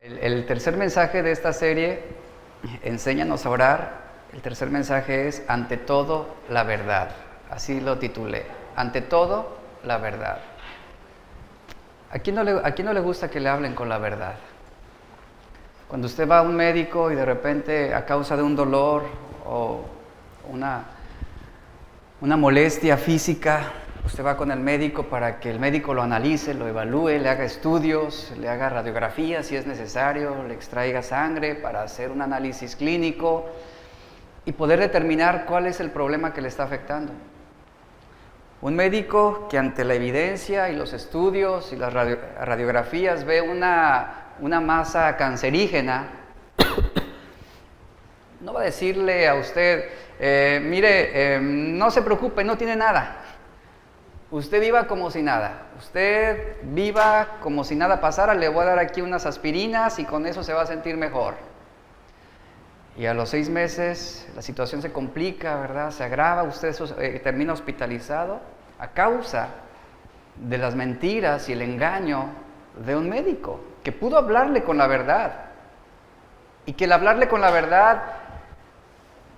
El tercer mensaje de esta serie, Enséñanos a orar. El tercer mensaje es Ante todo, la verdad. Así lo titulé, Ante todo, la verdad. ¿A quién no le gusta que le hablen con la verdad? Cuando usted va a un médico y de repente a causa de un dolor o una molestia física, usted va con el médico para que el médico lo analice, lo evalúe, le haga estudios, le haga radiografías si es necesario, le extraiga sangre para hacer un análisis clínico y poder determinar cuál es el problema que le está afectando. Un médico que ante la evidencia y los estudios y las radiografías ve una masa cancerígena, no va a decirle a usted, no se preocupe, no tiene nada. Usted viva como si nada. Usted viva como si nada pasara, le voy a dar aquí unas aspirinas y con eso se va a sentir mejor. Y a los 6 meses la situación se complica, ¿verdad? Se agrava, usted termina hospitalizado a causa de las mentiras y el engaño de un médico que pudo hablarle con la verdad. Y que el hablarle con la verdad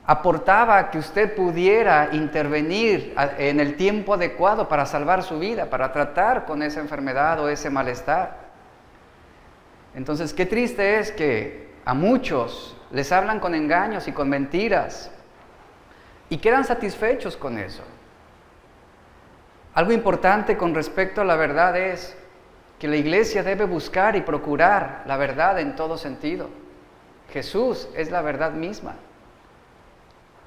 aportaba que usted pudiera intervenir en el tiempo adecuado para salvar su vida, para tratar con esa enfermedad o ese malestar. Entonces, qué triste es que a muchos les hablan con engaños y con mentiras y quedan satisfechos con eso. Algo importante con respecto a la verdad es que la iglesia debe buscar y procurar la verdad en todo sentido. Jesús es la verdad misma.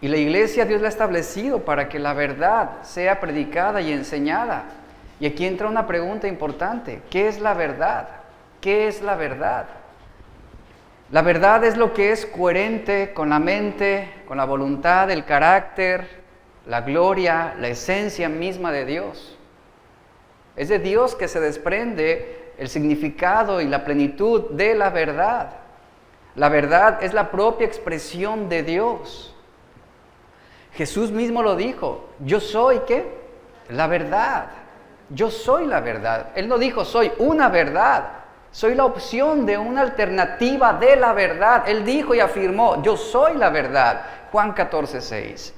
Y la iglesia Dios la ha establecido para que la verdad sea predicada y enseñada. Y aquí entra una pregunta importante. ¿Qué es la verdad? ¿Qué es la verdad? La verdad es lo que es coherente con la mente, con la voluntad, el carácter, la gloria, la esencia misma de Dios. Es de Dios que se desprende el significado y la plenitud de la verdad. La verdad es la propia expresión de Dios. Jesús mismo lo dijo, yo soy, ¿qué? La verdad. Yo soy la verdad. Él no dijo, soy una verdad. Soy la opción de una alternativa de la verdad. Él dijo y afirmó, yo soy la verdad. Juan 14:6.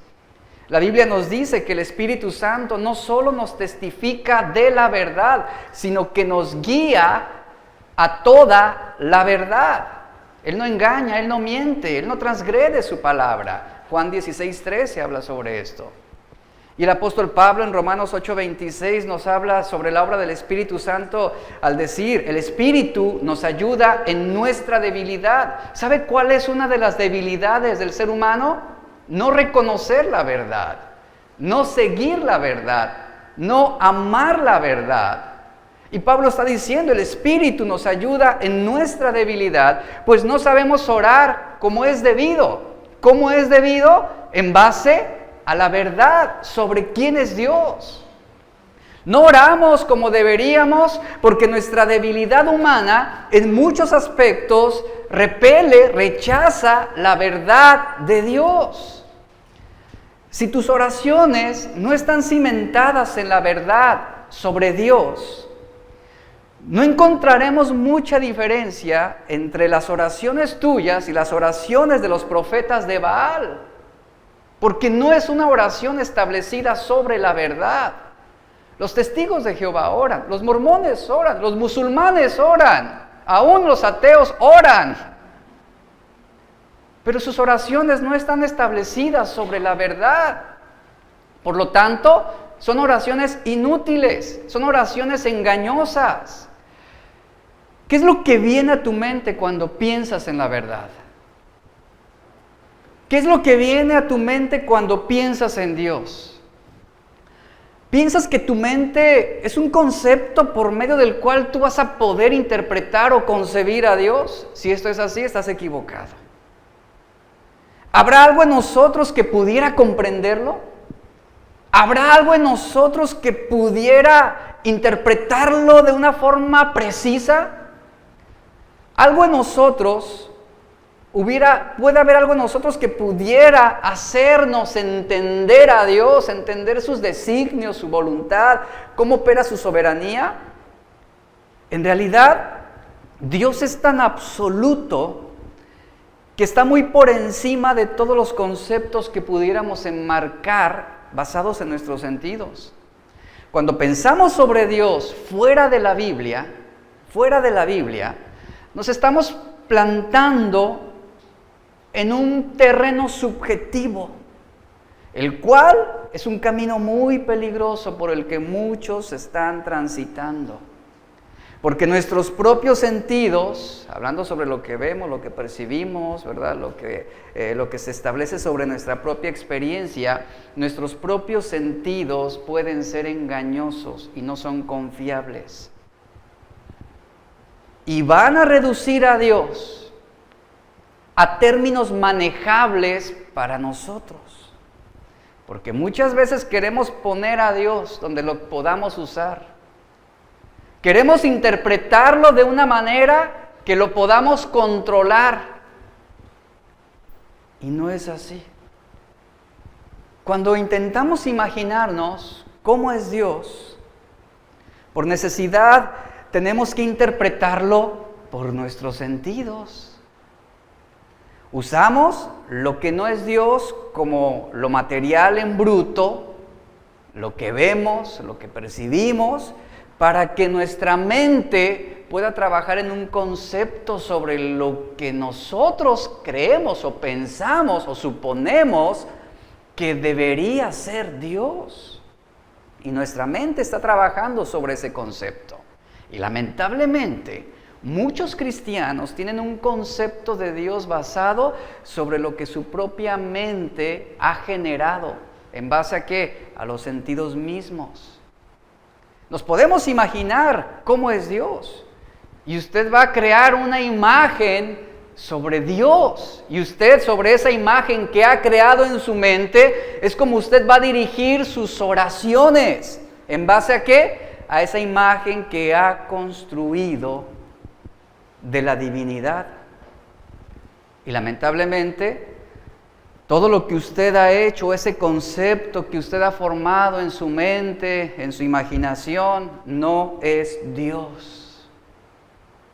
La Biblia nos dice que el Espíritu Santo no solo nos testifica de la verdad, sino que nos guía a toda la verdad. Él no engaña, Él no miente, Él no transgrede su palabra. Juan 16:13 habla sobre esto. Y el apóstol Pablo en Romanos 8:26 nos habla sobre la obra del Espíritu Santo al decir, el Espíritu nos ayuda en nuestra debilidad. ¿Sabe cuál es una de las debilidades del ser humano? No reconocer la verdad, no seguir la verdad, no amar la verdad. Y Pablo está diciendo, el Espíritu nos ayuda en nuestra debilidad, pues no sabemos orar como es debido. ¿Cómo es debido? En base a la verdad sobre quién es Dios. No oramos como deberíamos porque nuestra debilidad humana en muchos aspectos repele, rechaza la verdad de Dios. Si tus oraciones no están cimentadas en la verdad sobre Dios, no encontraremos mucha diferencia entre las oraciones tuyas y las oraciones de los profetas de Baal, porque no es una oración establecida sobre la verdad. Los testigos de Jehová oran, los mormones oran, los musulmanes oran, aún los ateos oran, pero sus oraciones no están establecidas sobre la verdad. Por lo tanto, son oraciones inútiles, son oraciones engañosas. ¿Qué es lo que viene a tu mente cuando piensas en la verdad? ¿Qué es lo que viene a tu mente cuando piensas en Dios? ¿Piensas que tu mente es un concepto por medio del cual tú vas a poder interpretar o concebir a Dios? Si esto es así, estás equivocado. ¿Habrá algo en nosotros que pudiera comprenderlo? ¿Habrá algo en nosotros que pudiera interpretarlo de una forma precisa? Algo en nosotros, puede haber algo en nosotros que pudiera hacernos entender a Dios, entender sus designios, su voluntad, cómo opera su soberanía. En realidad, Dios es tan absoluto que está muy por encima de todos los conceptos que pudiéramos enmarcar basados en nuestros sentidos. Cuando pensamos sobre Dios fuera de la Biblia, nos estamos plantando en un terreno subjetivo, el cual es un camino muy peligroso por el que muchos están transitando. Porque nuestros propios sentidos, hablando sobre lo que vemos, lo que percibimos, ¿verdad? Lo que se establece sobre nuestra propia experiencia, nuestros propios sentidos pueden ser engañosos y no son confiables. Y van a reducir a Dios a términos manejables para nosotros. Porque muchas veces queremos poner a Dios donde lo podamos usar. Queremos interpretarlo de una manera que lo podamos controlar. Y no es así. Cuando intentamos imaginarnos cómo es Dios, por necesidad tenemos que interpretarlo por nuestros sentidos. Usamos lo que no es Dios como lo material en bruto, lo que vemos, lo que percibimos, para que nuestra mente pueda trabajar en un concepto sobre lo que nosotros creemos o pensamos o suponemos que debería ser Dios. Y nuestra mente está trabajando sobre ese concepto. Y lamentablemente, muchos cristianos tienen un concepto de Dios basado sobre lo que su propia mente ha generado. ¿En base a qué? A los sentidos mismos. Nos podemos imaginar cómo es Dios. Y usted va a crear una imagen sobre Dios. Y usted, sobre esa imagen que ha creado en su mente, es como usted va a dirigir sus oraciones. ¿En base a qué? A esa imagen que ha construido de la divinidad. Y lamentablemente, todo lo que usted ha hecho, ese concepto que usted ha formado en su mente, en su imaginación, no es Dios.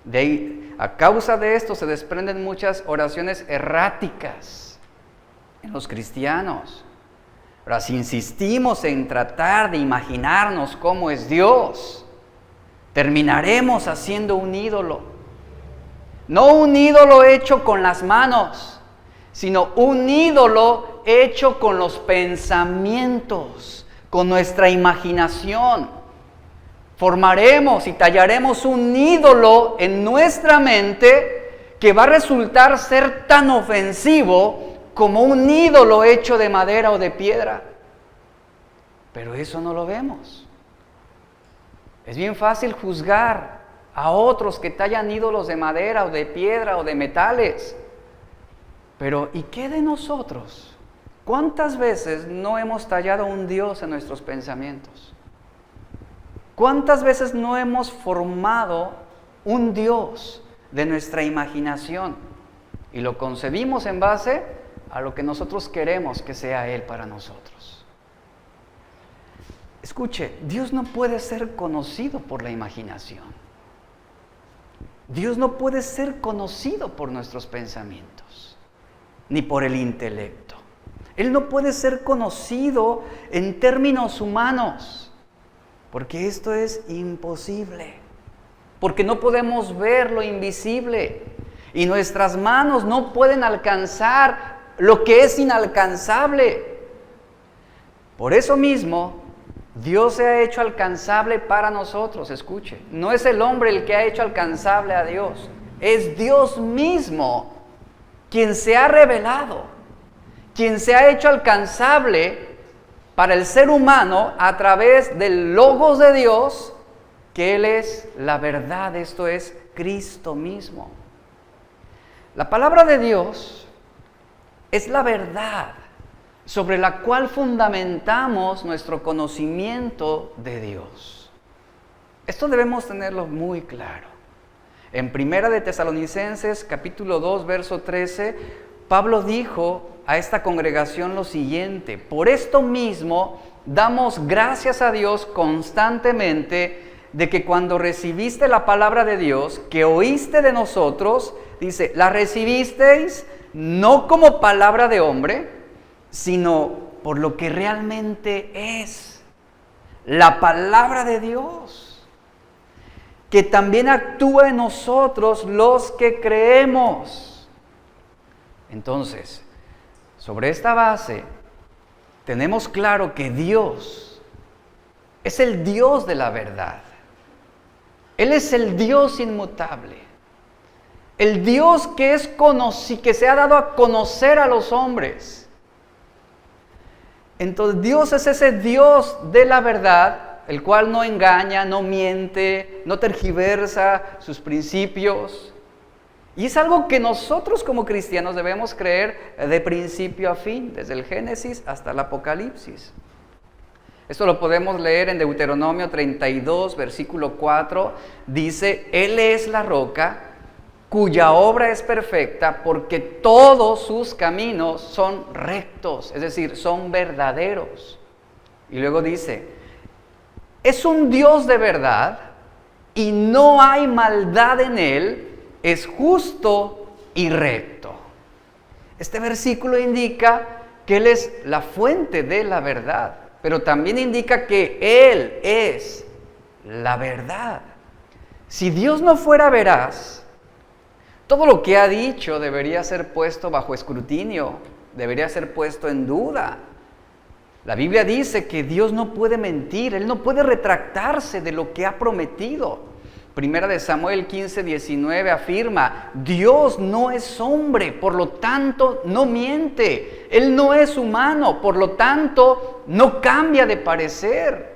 De ahí, a causa de esto se desprenden muchas oraciones erráticas en los cristianos. Ahora, si insistimos en tratar de imaginarnos cómo es Dios, terminaremos haciendo un ídolo. No un ídolo hecho con las manos, sino un ídolo hecho con los pensamientos, con nuestra imaginación. Formaremos y tallaremos un ídolo en nuestra mente que va a resultar ser tan ofensivo como un ídolo hecho de madera o de piedra. Pero eso no lo vemos. Es bien fácil juzgar a otros que tallan ídolos de madera o de piedra o de metales. Pero, ¿y qué de nosotros? ¿Cuántas veces no hemos tallado un Dios en nuestros pensamientos? ¿Cuántas veces no hemos formado un Dios de nuestra imaginación? Y lo concebimos en base a lo que nosotros queremos que sea Él para nosotros. Escuche, Dios no puede ser conocido por la imaginación. Dios no puede ser conocido por nuestros pensamientos, ni por el intelecto. Él no puede ser conocido en términos humanos, porque esto es imposible, porque no podemos ver lo invisible, y nuestras manos no pueden alcanzar lo que es inalcanzable. Por eso mismo, Dios se ha hecho alcanzable para nosotros. Escuche, no es el hombre el que ha hecho alcanzable a Dios, es Dios mismo quien se ha revelado, quien se ha hecho alcanzable para el ser humano a través del Logos de Dios, que Él es la verdad, esto es Cristo mismo. La palabra de Dios es la verdad sobre la cual fundamentamos nuestro conocimiento de Dios. Esto debemos tenerlo muy claro. En Primera de Tesalonicenses, capítulo 2, verso 13, Pablo dijo a esta congregación lo siguiente: por esto mismo damos gracias a Dios constantemente, de que cuando recibiste la palabra de Dios, que oíste de nosotros, dice, la recibisteis no como palabra de hombre, sino por lo que realmente es, la palabra de Dios, que también actúa en nosotros los que creemos. Entonces, sobre esta base, tenemos claro que Dios es el Dios de la verdad. Él es el Dios inmutable. El Dios que que se ha dado a conocer a los hombres. Entonces Dios es ese Dios de la verdad, el cual no engaña, no miente, no tergiversa sus principios. Y es algo que nosotros como cristianos debemos creer de principio a fin, desde el Génesis hasta el Apocalipsis. Esto lo podemos leer en Deuteronomio 32, versículo 4. Dice, Él es la roca cuya obra es perfecta porque todos sus caminos son rectos, es decir, son verdaderos. Y luego dice, es un Dios de verdad y no hay maldad en Él, es justo y recto. Este versículo indica que Él es la fuente de la verdad, pero también indica que Él es la verdad. Si Dios no fuera veraz, todo lo que ha dicho debería ser puesto bajo escrutinio, debería ser puesto en duda. La Biblia dice que Dios no puede mentir, Él no puede retractarse de lo que ha prometido. Primera de Samuel 15, 19 afirma, Dios no es hombre, por lo tanto no miente. Él no es humano, por lo tanto no cambia de parecer.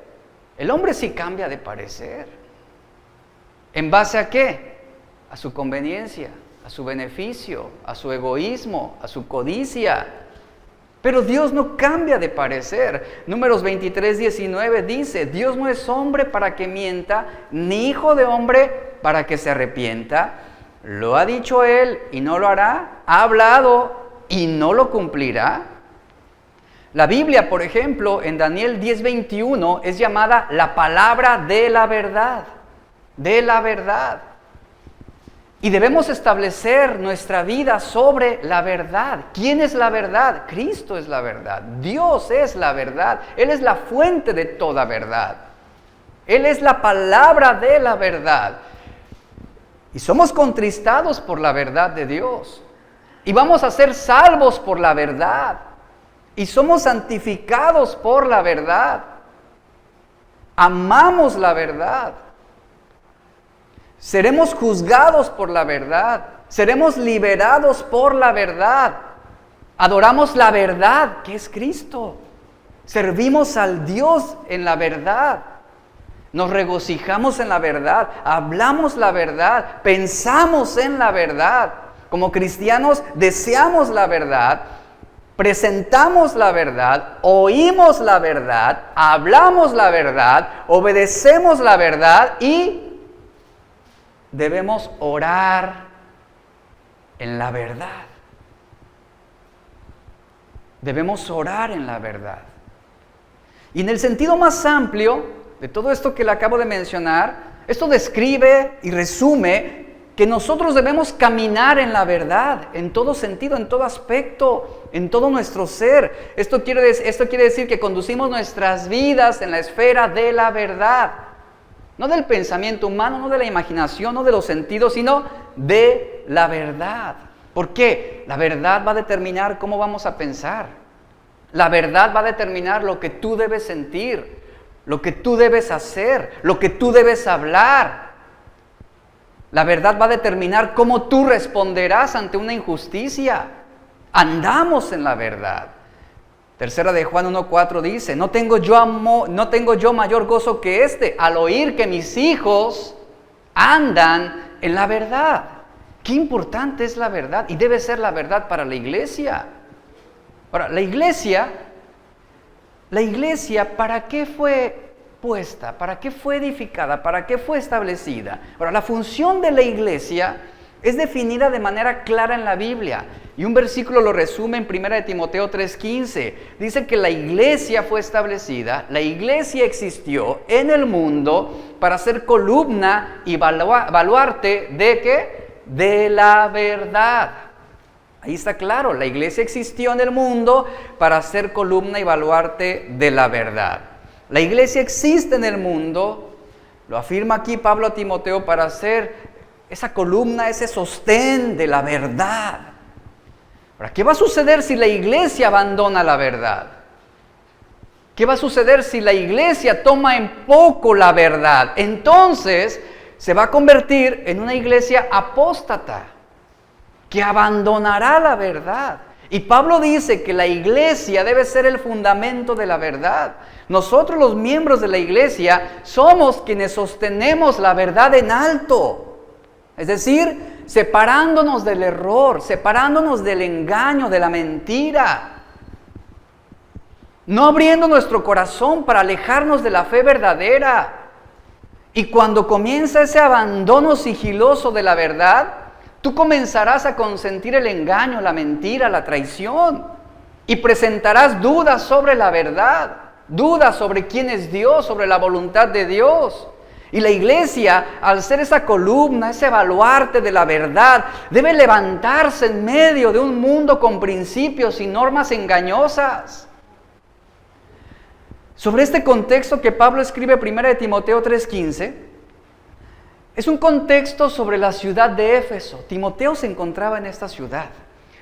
El hombre sí cambia de parecer. ¿En base a qué? A su conveniencia, a su beneficio, a su egoísmo, a su codicia. Pero Dios no cambia de parecer. Números 23, 19 dice, Dios no es hombre para que mienta, ni hijo de hombre para que se arrepienta. Lo ha dicho Él y no lo hará. Ha hablado y no lo cumplirá. La Biblia, por ejemplo, en Daniel 10, 21, es llamada la palabra de la verdad. De la verdad. Y debemos establecer nuestra vida sobre la verdad. ¿Quién es la verdad? Cristo es la verdad. Dios es la verdad. Él es la fuente de toda verdad. Él es la palabra de la verdad. Y somos contristados por la verdad de Dios. Y vamos a ser salvos por la verdad. Y somos santificados por la verdad. Amamos la verdad. Seremos juzgados por la verdad. Seremos liberados por la verdad. Adoramos la verdad, que es Cristo. Servimos al Dios en la verdad. Nos regocijamos en la verdad. Hablamos la verdad. Pensamos en la verdad. Como cristianos deseamos la verdad. Presentamos la verdad. Oímos la verdad. Hablamos la verdad. Obedecemos la verdad y debemos orar en la verdad. Debemos orar en la verdad. Y en el sentido más amplio de todo esto que le acabo de mencionar, esto describe y resume que nosotros debemos caminar en la verdad, en todo sentido, en todo aspecto, en todo nuestro ser. Esto quiere decir que conducimos nuestras vidas en la esfera de la verdad. No del pensamiento humano, no de la imaginación, no de los sentidos, sino de la verdad. ¿Por qué? La verdad va a determinar cómo vamos a pensar. La verdad va a determinar lo que tú debes sentir, lo que tú debes hacer, lo que tú debes hablar. La verdad va a determinar cómo tú responderás ante una injusticia. Andamos en la verdad. Tercera de Juan 1:4 dice, no tengo yo mayor gozo que este, al oír que mis hijos andan en la verdad. Qué importante es la verdad y debe ser la verdad para la iglesia. Ahora, la iglesia, ¿para qué fue puesta? ¿Para qué fue edificada? ¿Para qué fue establecida? Ahora, la función de la iglesia es definida de manera clara en la Biblia. Y un versículo lo resume en 1 Timoteo 3:15. Dice que la iglesia fue establecida, la iglesia existió en el mundo para ser columna y baluarte ¿de qué? De la verdad. Ahí está claro, la iglesia existió en el mundo para ser columna y baluarte de la verdad. La iglesia existe en el mundo, lo afirma aquí Pablo a Timoteo, para ser esa columna, ese sostén de la verdad. Ahora, ¿qué va a suceder si la iglesia abandona la verdad? ¿Qué va a suceder si la iglesia toma en poco la verdad? Entonces se va a convertir en una iglesia apóstata, que abandonará la verdad. Y Pablo dice que la iglesia debe ser el fundamento de la verdad. Nosotros, los miembros de la iglesia, somos quienes sostenemos la verdad en alto. Es decir, separándonos del error, separándonos del engaño, de la mentira. No abriendo nuestro corazón para alejarnos de la fe verdadera. Y cuando comienza ese abandono sigiloso de la verdad, tú comenzarás a consentir el engaño, la mentira, la traición. Y presentarás dudas sobre la verdad, dudas sobre quién es Dios, sobre la voluntad de Dios. Y la iglesia, al ser esa columna, ese baluarte de la verdad, debe levantarse en medio de un mundo con principios y normas engañosas. Sobre este contexto que Pablo escribe 1 Timoteo 3:15, es un contexto sobre la ciudad de Éfeso. Timoteo se encontraba en esta ciudad.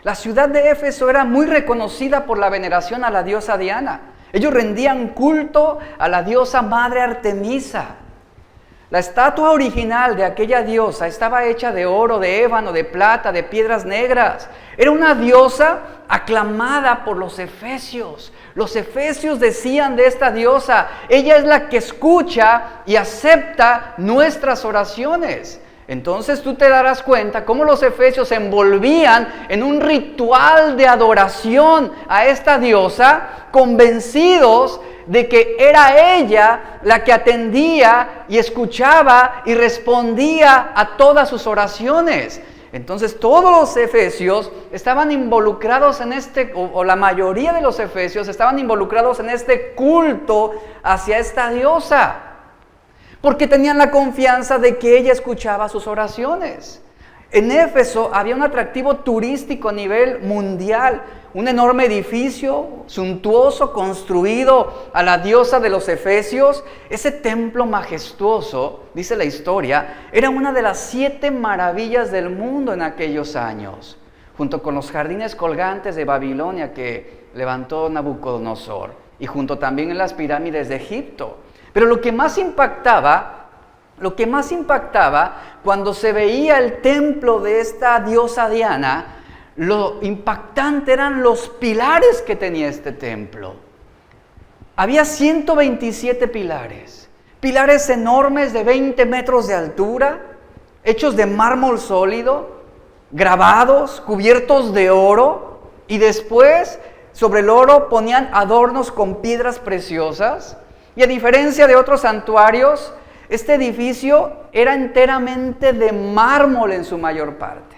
La ciudad de Éfeso era muy reconocida por la veneración a la diosa Diana. Ellos rendían culto a la diosa madre Artemisa. La estatua original de aquella diosa estaba hecha de oro, de ébano, de plata, de piedras negras. Era una diosa aclamada por los efesios. Los efesios decían de esta diosa: ella es la que escucha y acepta nuestras oraciones. Entonces tú te darás cuenta cómo los efesios se envolvían en un ritual de adoración a esta diosa, convencidos de que era ella la que atendía y escuchaba y respondía a todas sus oraciones. Entonces todos los efesios estaban involucrados en o la mayoría de los efesios estaban involucrados en este culto hacia esta diosa, porque tenían la confianza de que ella escuchaba sus oraciones. En Éfeso había un atractivo turístico a nivel mundial, un enorme edificio suntuoso construido a la diosa de los efesios. Ese templo majestuoso, dice la historia, era una de las 7 maravillas del mundo en aquellos años, junto con los jardines colgantes de Babilonia que levantó Nabucodonosor, y junto también en las pirámides de Egipto. Pero lo que más impactaba cuando se veía el templo de esta diosa Diana, lo impactante eran los pilares que tenía este templo. Había 127 pilares enormes de 20 metros de altura, hechos de mármol sólido, grabados, cubiertos de oro, y después sobre el oro ponían adornos con piedras preciosas. Y a diferencia de otros santuarios, este edificio era enteramente de mármol en su mayor parte.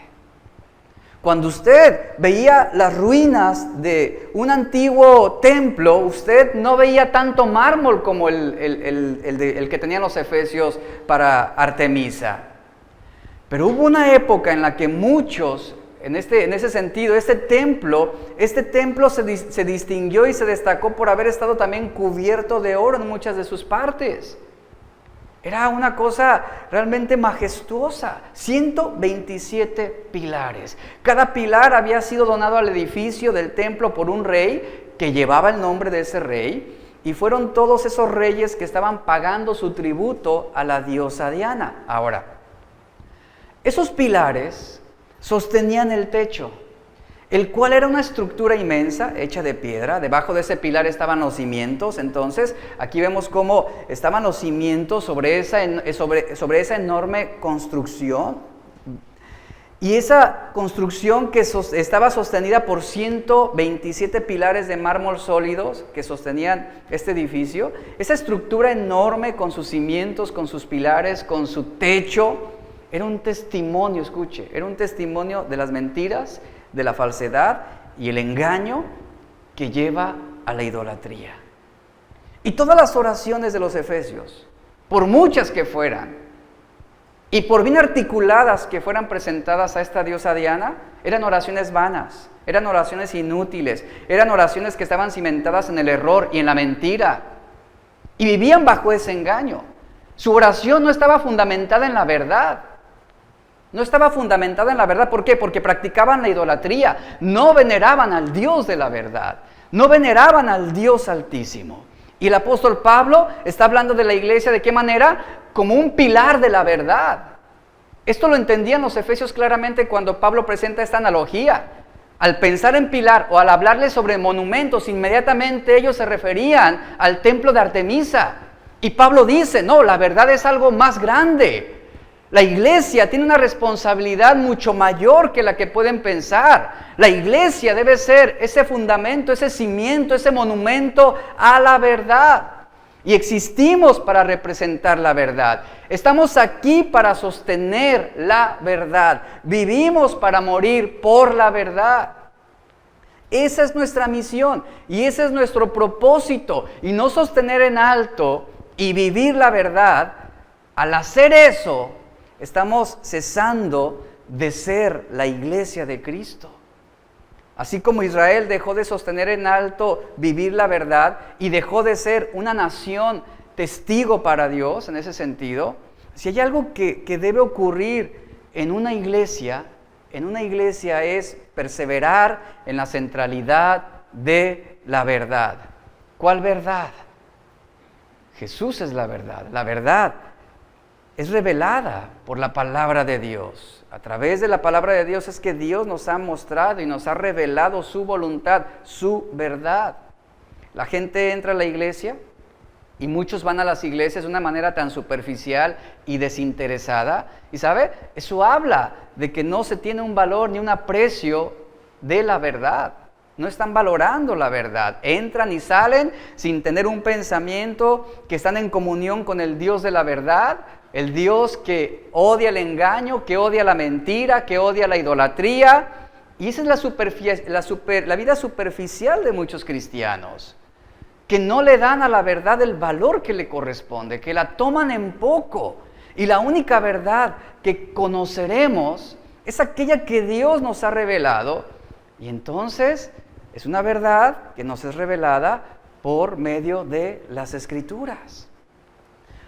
Cuando usted veía las ruinas de un antiguo templo, usted no veía tanto mármol como el que tenían los efesios para Artemisa. Pero hubo una época en la que muchos, en ese sentido, este templo se distinguió y se destacó por haber estado también cubierto de oro en muchas de sus partes. Era una cosa realmente majestuosa, 127 pilares. Cada pilar había sido donado al edificio del templo por un rey que llevaba el nombre de ese rey, y fueron todos esos reyes que estaban pagando su tributo a la diosa Diana. Ahora, esos pilares sostenían el techo, el cual era una estructura inmensa, hecha de piedra. Debajo de ese pilar estaban los cimientos. Entonces, aquí vemos cómo estaban los cimientos sobre esa enorme construcción. Y esa construcción que estaba sostenida por 127 pilares de mármol sólidos que sostenían este edificio, esa estructura enorme con sus cimientos, con sus pilares, con su techo, era un testimonio, escuche, era un testimonio de las mentiras, de la falsedad y el engaño que lleva a la idolatría. Y todas las oraciones de los efesios, por muchas que fueran, y por bien articuladas que fueran presentadas a esta diosa Diana, eran oraciones vanas, eran oraciones inútiles, eran oraciones que estaban cimentadas en el error y en la mentira, y vivían bajo ese engaño. Su oración no estaba fundamentada en la verdad. No estaba fundamentada en la verdad. ¿Por qué? Porque practicaban la idolatría, no veneraban al Dios de la verdad, no veneraban al Dios Altísimo. Y el apóstol Pablo está hablando de la iglesia, ¿de qué manera? Como un pilar de la verdad. Esto lo entendían los efesios claramente cuando Pablo presenta esta analogía. Al pensar en pilar o al hablarles sobre monumentos, inmediatamente ellos se referían al templo de Artemisa. Y Pablo dice, no, la verdad es algo más grande. La iglesia tiene una responsabilidad mucho mayor que la que pueden pensar. La iglesia debe ser ese fundamento, ese cimiento, ese monumento a la verdad. Y existimos para representar la verdad. Estamos aquí para sostener la verdad. Vivimos para morir por la verdad. Esa es nuestra misión y ese es nuestro propósito. Y no sostener en alto y vivir la verdad. Al hacer eso, estamos cesando de ser la iglesia de Cristo. Así como Israel dejó de sostener en alto vivir la verdad y dejó de ser una nación testigo para Dios en ese sentido, si hay algo que debe ocurrir en una iglesia es perseverar en la centralidad de la verdad. ¿Cuál verdad? Jesús es la verdad. La verdad es revelada por la palabra de Dios. A través de la palabra de Dios es que Dios nos ha mostrado y nos ha revelado su voluntad, su verdad. La gente entra a la iglesia y muchos van a las iglesias de una manera tan superficial y desinteresada. Y ¿sabe? Eso habla de que no se tiene un valor ni un aprecio de la verdad. No están valorando la verdad. Entran y salen sin tener un pensamiento que están en comunión con el Dios de la verdad. El Dios que odia el engaño, que odia la mentira, que odia la idolatría. Y esa es la vida superficial de muchos cristianos, que no le dan a la verdad el valor que le corresponde, que la toman en poco. Y la única verdad que conoceremos es aquella que Dios nos ha revelado. Y entonces es una verdad que nos es revelada por medio de las Escrituras.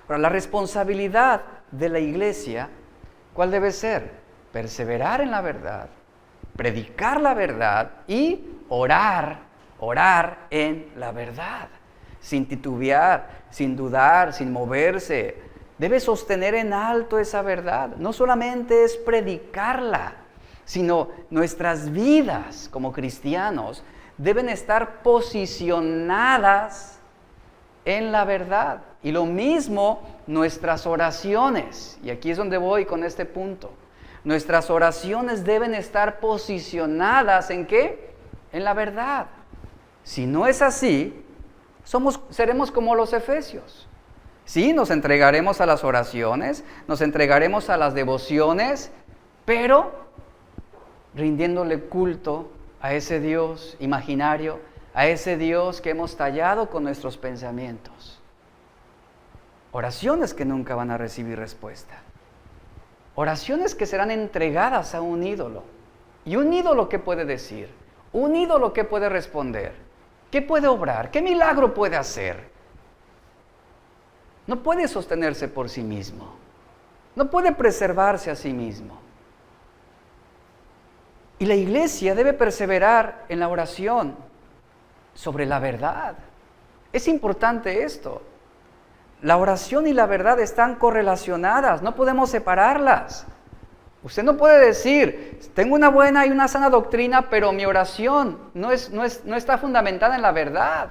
Ahora, la responsabilidad de la iglesia, ¿cuál debe ser? Perseverar en la verdad, predicar la verdad y orar en la verdad, sin titubear, sin dudar, sin moverse. Debe sostener en alto esa verdad. No solamente es predicarla, sino nuestras vidas como cristianos deben estar posicionadas en la verdad. Y lo mismo nuestras oraciones. Y aquí es donde voy con este punto. Nuestras oraciones deben estar posicionadas ¿en qué? En la verdad. Si no es así, seremos como los efesios. Sí, nos entregaremos a las oraciones, nos entregaremos a las devociones, pero rindiéndole culto a ese Dios imaginario, a ese Dios que hemos tallado con nuestros pensamientos. Oraciones que nunca van a recibir respuesta. Oraciones que serán entregadas a un ídolo. ¿Y un ídolo qué puede decir? ¿Un ídolo qué puede responder? ¿Qué puede obrar? ¿Qué milagro puede hacer? No puede sostenerse por sí mismo. No puede preservarse a sí mismo. Y la iglesia debe perseverar en la oración sobre la verdad. Es importante esto. La oración y la verdad están correlacionadas, no podemos separarlas. Usted no puede decir, tengo una buena y una sana doctrina, pero mi oración no está fundamentada en la verdad.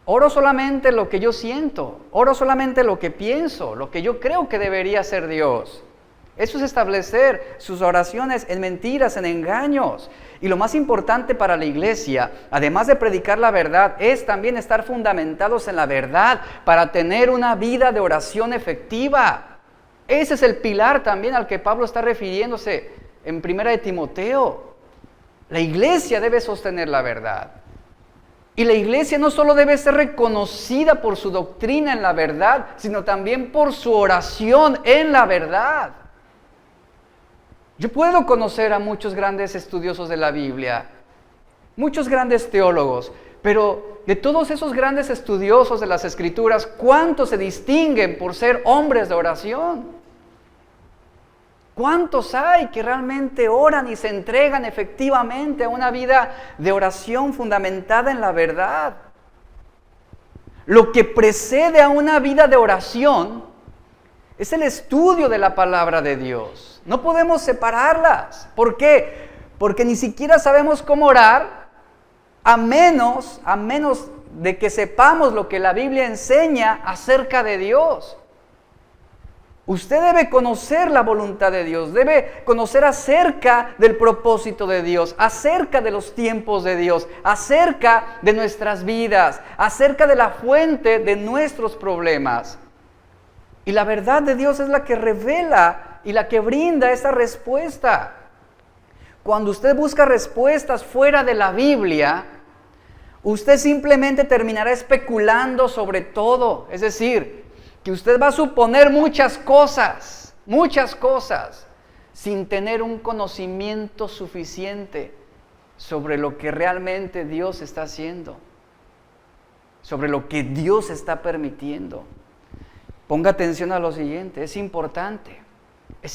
Oro solamente lo que yo siento, oro solamente lo que pienso, lo que yo creo que debería ser Dios. Eso es establecer sus oraciones en mentiras, en engaños. Y lo más importante para la iglesia, además de predicar la verdad, es también estar fundamentados en la verdad para tener una vida de oración efectiva. Ese es el pilar también al que Pablo está refiriéndose en 1 de Timoteo. La iglesia debe sostener la verdad. Y la iglesia no solo debe ser reconocida por su doctrina en la verdad, sino también por su oración en la verdad. Yo puedo conocer a muchos grandes estudiosos de la Biblia, muchos grandes teólogos, pero de todos esos grandes estudiosos de las Escrituras, ¿cuántos se distinguen por ser hombres de oración? ¿Cuántos hay que realmente oran y se entregan efectivamente a una vida de oración fundamentada en la verdad? Lo que precede a una vida de oración es el estudio de la palabra de Dios. No podemos separarlas. ¿Por qué? Porque ni siquiera sabemos cómo orar a menos de que sepamos lo que la Biblia enseña acerca de Dios. Usted debe conocer la voluntad de Dios, debe conocer acerca del propósito de Dios, acerca de los tiempos de Dios, acerca de nuestras vidas, acerca de la fuente de nuestros problemas. Y la verdad de Dios es la que revela y la que brinda esa respuesta. Cuando usted busca respuestas fuera de la Biblia, usted simplemente terminará especulando sobre todo. Es decir, que usted va a suponer muchas cosas, sin tener un conocimiento suficiente sobre lo que realmente Dios está haciendo, sobre lo que Dios está permitiendo. Ponga atención a lo siguiente, es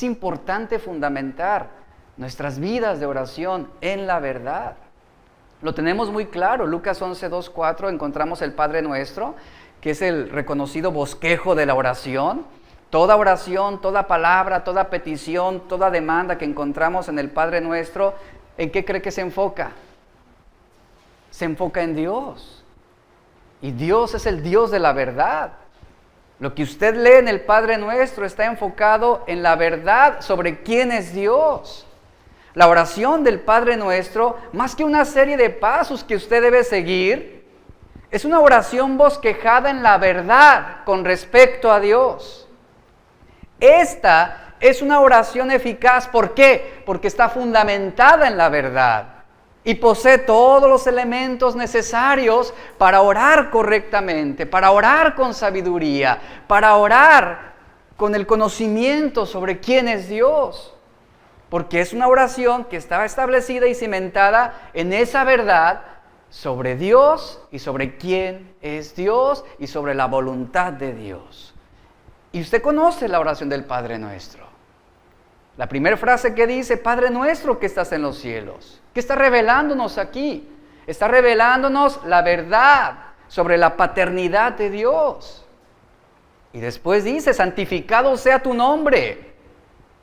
importante fundamentar nuestras vidas de oración en la verdad. Lo tenemos muy claro, Lucas 11, 2, 4, encontramos el Padre Nuestro, que es el reconocido bosquejo de la oración. Toda oración, toda palabra, toda petición, toda demanda que encontramos en el Padre Nuestro, ¿en qué cree que se enfoca? Se enfoca en Dios. Y Dios es el Dios de la verdad. Lo que usted lee en el Padre Nuestro está enfocado en la verdad sobre quién es Dios. La oración del Padre Nuestro, más que una serie de pasos que usted debe seguir, es una oración bosquejada en la verdad con respecto a Dios. Esta es una oración eficaz. ¿Por qué? Porque está fundamentada en la verdad y posee todos los elementos necesarios para orar correctamente, para orar con sabiduría, para orar con el conocimiento sobre quién es Dios. Porque es una oración que está establecida y cimentada en esa verdad sobre Dios y sobre quién es Dios y sobre la voluntad de Dios. Y usted conoce la oración del Padre Nuestro. La primera frase que dice, Padre Nuestro que estás en los cielos. ¿Qué está revelándonos aquí? Está revelándonos la verdad sobre la paternidad de Dios. Y después dice, santificado sea tu nombre.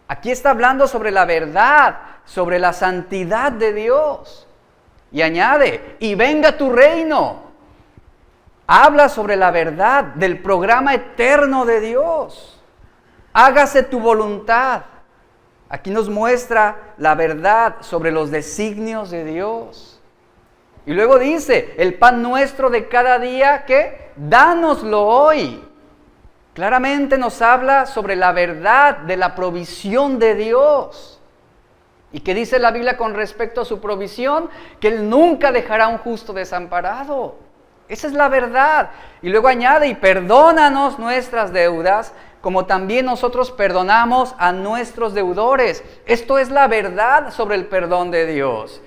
Aquí está hablando sobre la verdad, sobre la santidad de Dios. Y añade, y venga tu reino. Habla sobre la verdad del programa eterno de Dios. Hágase tu voluntad. Aquí nos muestra la verdad sobre los designios de Dios. Y luego dice, el pan nuestro de cada día, ¿qué? Dánoslo hoy. Claramente nos habla sobre la verdad de la provisión de Dios. ¿Y qué dice la Biblia con respecto a su provisión? Que Él nunca dejará a un justo desamparado. Esa es la verdad. Y luego añade, y perdónanos nuestras deudas, como también nosotros perdonamos a nuestros deudores. Esto es la verdad sobre el perdón de Dios.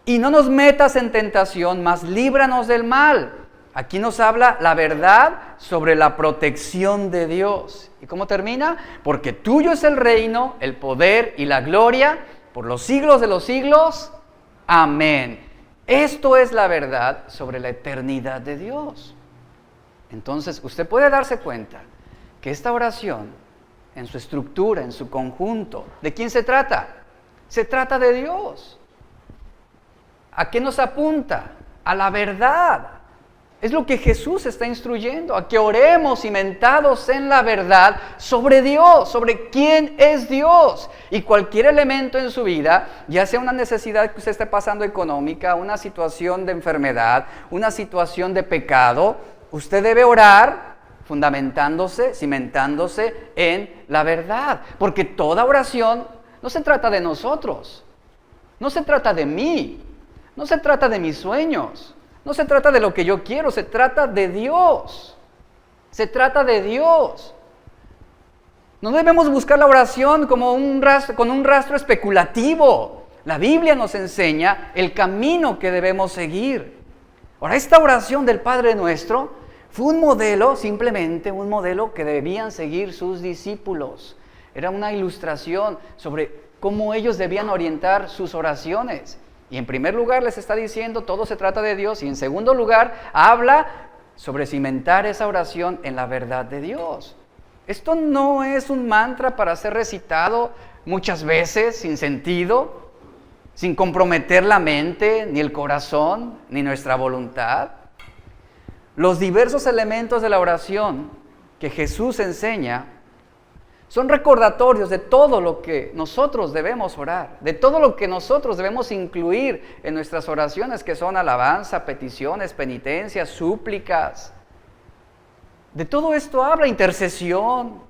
Y no nos metas en tentación, mas líbranos del mal. Aquí nos habla la verdad sobre la protección de Dios. ¿Y cómo termina? Porque tuyo es el reino, el poder y la gloria por los siglos de los siglos. Amén. Esto es la verdad sobre la eternidad de Dios. Entonces, usted puede darse cuenta que esta oración, en su estructura, en su conjunto, ¿de quién se trata? Se trata de Dios. ¿A qué nos apunta? A la verdad. Es lo que Jesús está instruyendo, a que oremos cimentados en la verdad sobre Dios, sobre quién es Dios. Y cualquier elemento en su vida, ya sea una necesidad que usted esté pasando económica, una situación de enfermedad, una situación de pecado, usted debe orar fundamentándose, cimentándose en la verdad. Porque toda oración no se trata de nosotros, no se trata de mí, no se trata de mis sueños, no se trata de lo que yo quiero, se trata de Dios. Se trata de Dios. No debemos buscar la oración como con un rastro especulativo. La Biblia nos enseña el camino que debemos seguir. Ahora, esta oración del Padre Nuestro fue un modelo, simplemente un modelo que debían seguir sus discípulos. Era una ilustración sobre cómo ellos debían orientar sus oraciones. Y en primer lugar les está diciendo, todo se trata de Dios. Y en segundo lugar, habla sobre cimentar esa oración en la verdad de Dios. Esto no es un mantra para ser recitado muchas veces sin sentido, sin comprometer la mente, ni el corazón, ni nuestra voluntad. Los diversos elementos de la oración que Jesús enseña son recordatorios de todo lo que nosotros debemos orar, de todo lo que nosotros debemos incluir en nuestras oraciones, que son alabanza, peticiones, penitencias, súplicas. De todo esto habla intercesión.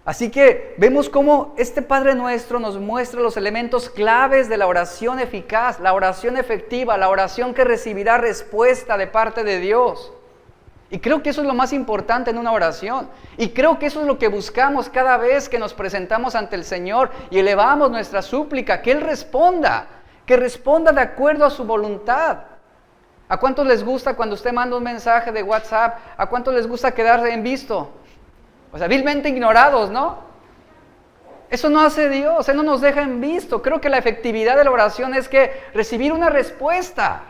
Así que vemos cómo este Padre Nuestro nos muestra los elementos claves de la oración eficaz, la oración efectiva, la oración que recibirá respuesta de parte de Dios. Y creo que eso es lo más importante en una oración. Y creo que eso es lo que buscamos cada vez que nos presentamos ante el Señor y elevamos nuestra súplica, que Él responda, que responda de acuerdo a su voluntad. ¿A cuántos les gusta cuando usted manda un mensaje de WhatsApp? ¿A cuántos les gusta quedar en visto? O sea, vilmente ignorados, ¿no? Eso no hace Dios, Él no nos deja en visto. Creo que la efectividad de la oración es que recibir una respuesta.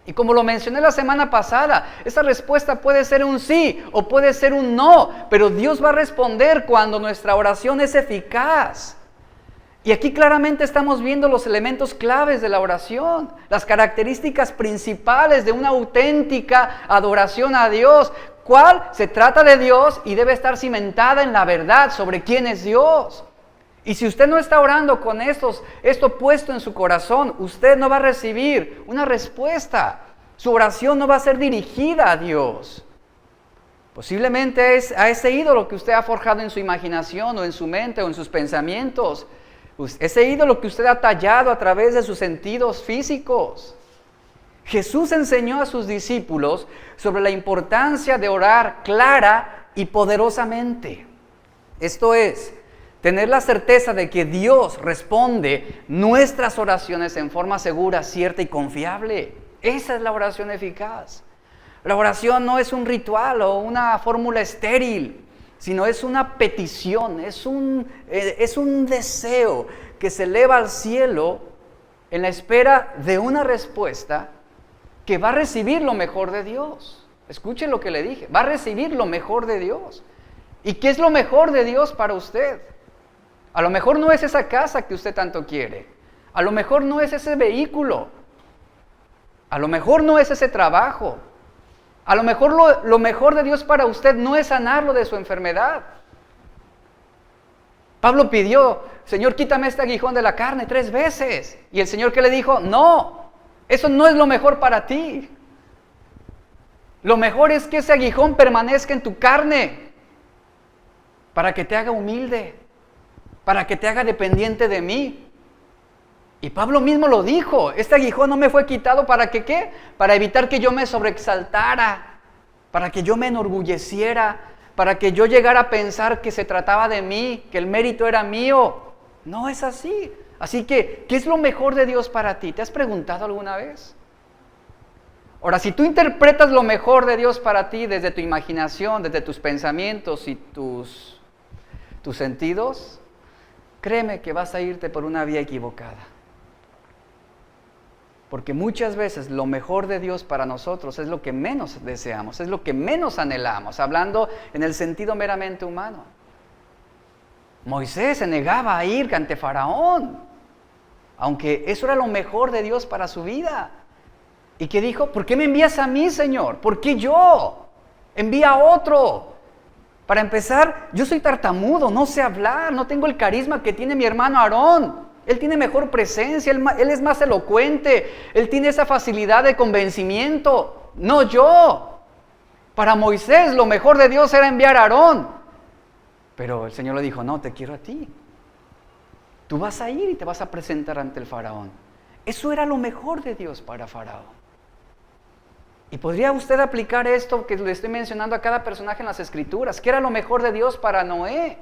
Y como lo mencioné la semana pasada, esa respuesta puede ser un sí o puede ser un no, pero Dios va a responder cuando nuestra oración es eficaz. Y aquí claramente estamos viendo los elementos claves de la oración, las características principales de una auténtica adoración a Dios. ¿Cuál? Se trata de Dios y debe estar cimentada en la verdad sobre quién es Dios. Y si usted no está orando con esto puesto en su corazón, usted no va a recibir una respuesta. Su oración no va a ser dirigida a Dios. Posiblemente es a ese ídolo que usted ha forjado en su imaginación o en su mente o en sus pensamientos. Ese ídolo que usted ha tallado a través de sus sentidos físicos. Jesús enseñó a sus discípulos sobre la importancia de orar clara y poderosamente. Esto es, tener la certeza de que Dios responde nuestras oraciones en forma segura, cierta y confiable. Esa es la oración eficaz. La oración no es un ritual o una fórmula estéril, sino es una petición, es un deseo que se eleva al cielo en la espera de una respuesta que va a recibir lo mejor de Dios. Escuche lo que le dije, va a recibir lo mejor de Dios. ¿Y qué es lo mejor de Dios para usted? A lo mejor no es esa casa que usted tanto quiere. A lo mejor no es ese vehículo. A lo mejor no es ese trabajo. A lo mejor lo mejor de Dios para usted no es sanarlo de su enfermedad. Pablo pidió, Señor, quítame este aguijón de la carne 3 veces. Y el Señor, ¿qué le dijo? No, eso no es lo mejor para ti. Lo mejor es que ese aguijón permanezca en tu carne para que te haga humilde, para que te haga dependiente de mí. Y Pablo mismo lo dijo, este aguijón no me fue quitado ¿para que qué? Para evitar que yo me sobreexaltara, para que yo me enorgulleciera, para que yo llegara a pensar que se trataba de mí, que el mérito era mío. No es así. Así que, ¿qué es lo mejor de Dios para ti? ¿Te has preguntado alguna vez? Ahora, si tú interpretas lo mejor de Dios para ti desde tu imaginación, desde tus pensamientos y tus sentidos, créeme que vas a irte por una vía equivocada. Porque muchas veces lo mejor de Dios para nosotros es lo que menos deseamos, es lo que menos anhelamos, hablando en el sentido meramente humano. Moisés se negaba a ir ante Faraón, aunque eso era lo mejor de Dios para su vida. ¿Y qué dijo? ¿Por qué me envías a mí, Señor? ¿Por qué yo? Envía a otro. Para empezar, yo soy tartamudo, no sé hablar, no tengo el carisma que tiene mi hermano Aarón. Él tiene mejor presencia, él es más elocuente, él tiene esa facilidad de convencimiento, no yo. Para Moisés lo mejor de Dios era enviar a Aarón. Pero el Señor le dijo, no, te quiero a ti. Tú vas a ir y te vas a presentar ante el faraón. Eso era lo mejor de Dios para Faraón. Y podría usted aplicar esto que le estoy mencionando a cada personaje en las Escrituras. ¿Qué era lo mejor de Dios para Noé?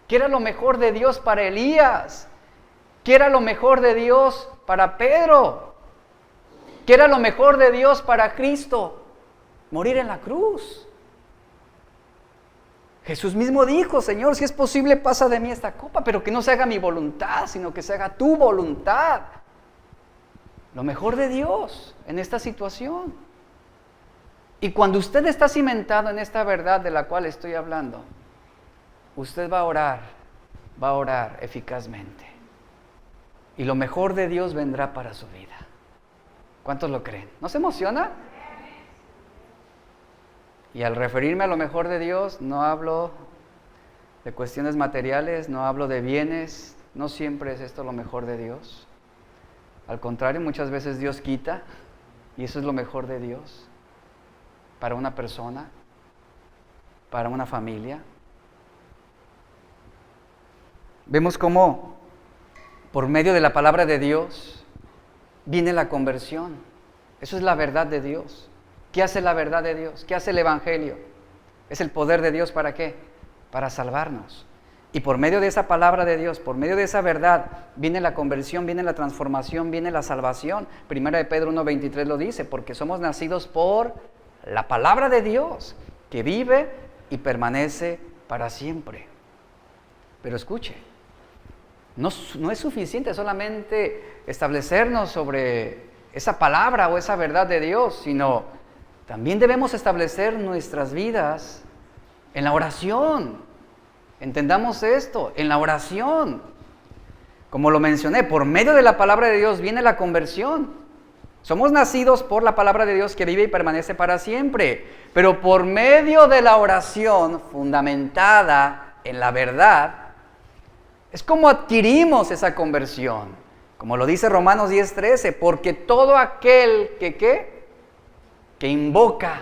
¿Qué era lo mejor de Dios para Elías? ¿Qué era lo mejor de Dios para Pedro? ¿Qué era lo mejor de Dios para Cristo? Morir en la cruz. Jesús mismo dijo, Señor, si es posible, pasa de mí esta copa, pero que no se haga mi voluntad, sino que se haga tu voluntad. Lo mejor de Dios en esta situación. Y cuando usted está cimentado en esta verdad de la cual estoy hablando, usted va a orar eficazmente. Y lo mejor de Dios vendrá para su vida. ¿Cuántos lo creen? ¿No se emociona? Y al referirme a lo mejor de Dios, no hablo de cuestiones materiales, no hablo de bienes, no siempre es esto lo mejor de Dios. Al contrario, muchas veces Dios quita, y eso es lo mejor de Dios para una persona, para una familia. Vemos cómo por medio de la palabra de Dios viene la conversión. Eso es la verdad de Dios. ¿Qué hace la verdad de Dios? ¿Qué hace el Evangelio? Es el poder de Dios, ¿para qué? Para salvarnos. Y por medio de esa palabra de Dios, por medio de esa verdad, viene la conversión, viene la transformación, viene la salvación. Primera de Pedro 1:23 lo dice, porque somos nacidos por la palabra de Dios, que vive y permanece para siempre. Pero escuche, no es suficiente solamente establecernos sobre esa palabra o esa verdad de Dios, sino también debemos establecer nuestras vidas en la oración. Entendamos esto, en la oración. Como lo mencioné, por medio de la palabra de Dios viene la conversión. Somos nacidos por la palabra de Dios que vive y permanece para siempre. Pero por medio de la oración fundamentada en la verdad, es como adquirimos esa conversión. Como lo dice Romanos 10:13, porque todo aquel que invoca,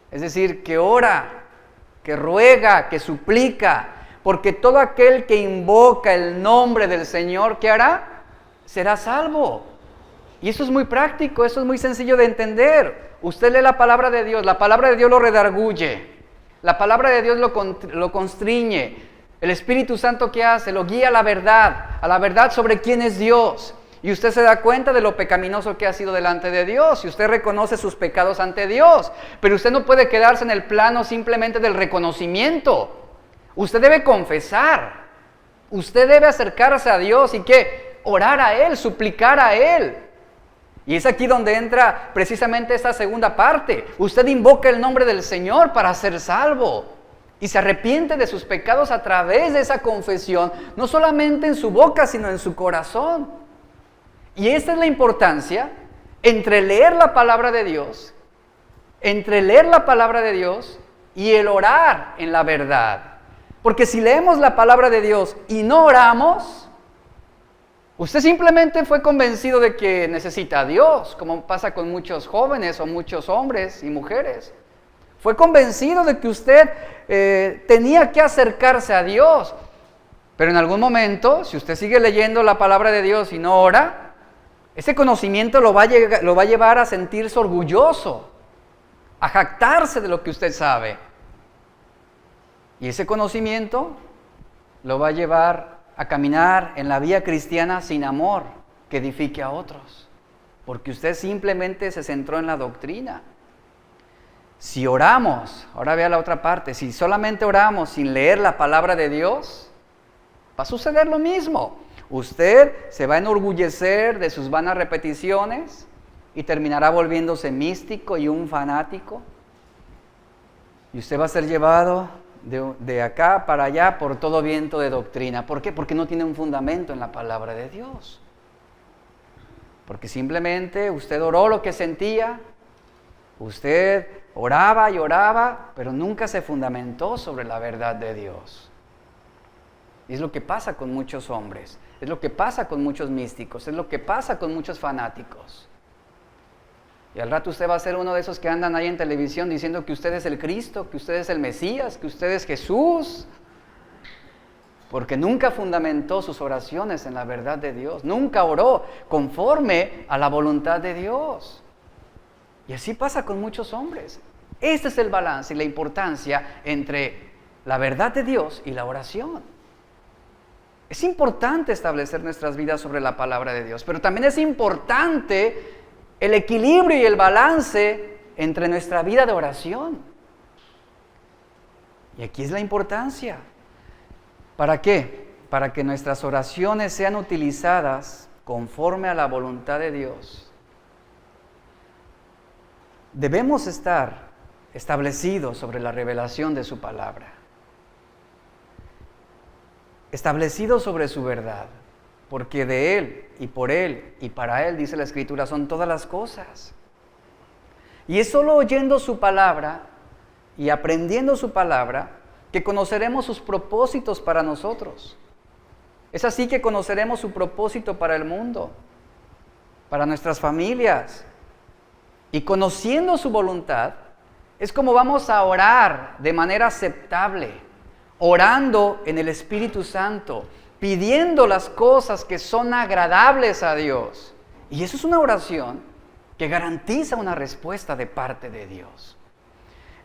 es decir, que ora, que ruega, que suplica, porque todo aquel que invoca el nombre del Señor, ¿qué hará? Será salvo. Y eso es muy práctico, eso es muy sencillo de entender. Usted lee la palabra de Dios lo redarguye, la palabra de Dios lo constriñe. El Espíritu Santo, ¿qué hace? Lo guía a la verdad sobre quién es Dios. Y usted se da cuenta de lo pecaminoso que ha sido delante de Dios. Y usted reconoce sus pecados ante Dios. Pero usted no puede quedarse en el plano simplemente del reconocimiento. Usted debe confesar. Usted debe acercarse a Dios y ¿qué? Orar a Él, suplicar a Él. Y es aquí donde entra precisamente esta segunda parte. Usted invoca el nombre del Señor para ser salvo. Y se arrepiente de sus pecados a través de esa confesión, no solamente en su boca, sino en su corazón. Y esta es la importancia entre leer la palabra de Dios, y el orar en la verdad. Porque si leemos la palabra de Dios y no oramos, usted simplemente fue convencido de que necesita a Dios, como pasa con muchos jóvenes o muchos hombres y mujeres. Fue convencido de que usted tenía que acercarse a Dios. Pero en algún momento, si usted sigue leyendo la palabra de Dios y no ora, ese conocimiento lo va a llevar a sentirse orgulloso, a jactarse de lo que usted sabe. Y ese conocimiento lo va a llevar a caminar en la vía cristiana sin amor que edifique a otros, porque usted simplemente se centró en la doctrina. Si oramos, ahora vea la otra parte, si solamente oramos sin leer la palabra de Dios, va a suceder lo mismo. Usted se va a enorgullecer de sus vanas repeticiones y terminará volviéndose místico y un fanático. Y usted va a ser llevado de acá para allá por todo viento de doctrina. ¿Por qué? Porque no tiene un fundamento en la palabra de Dios. Porque simplemente usted oró lo que sentía, usted oraba y oraba, pero nunca se fundamentó sobre la verdad de Dios. Y es lo que pasa con muchos hombres, es lo que pasa con muchos místicos, es lo que pasa con muchos fanáticos. Y al rato usted va a ser uno de esos que andan ahí en televisión diciendo que usted es el Cristo, que usted es el Mesías, que usted es Jesús. Porque nunca fundamentó sus oraciones en la verdad de Dios. Nunca oró conforme a la voluntad de Dios. Y así pasa con muchos hombres. Este es el balance y la importancia entre la verdad de Dios y la oración. Es importante establecer nuestras vidas sobre la palabra de Dios, pero también es importante el equilibrio y el balance entre nuestra vida de oración. Y aquí es la importancia. ¿Para qué? Para que nuestras oraciones sean utilizadas conforme a la voluntad de Dios. Debemos estar establecidos sobre la revelación de su palabra, establecidos sobre su verdad, porque de Él y por Él y para Él, dice la Escritura, son todas las cosas. Y es solo oyendo su palabra y aprendiendo su palabra que conoceremos sus propósitos para nosotros. Es así que conoceremos su propósito para el mundo, para nuestras familias. Y conociendo su voluntad, es como vamos a orar de manera aceptable, orando en el Espíritu Santo, pidiendo las cosas que son agradables a Dios. Y eso es una oración que garantiza una respuesta de parte de Dios.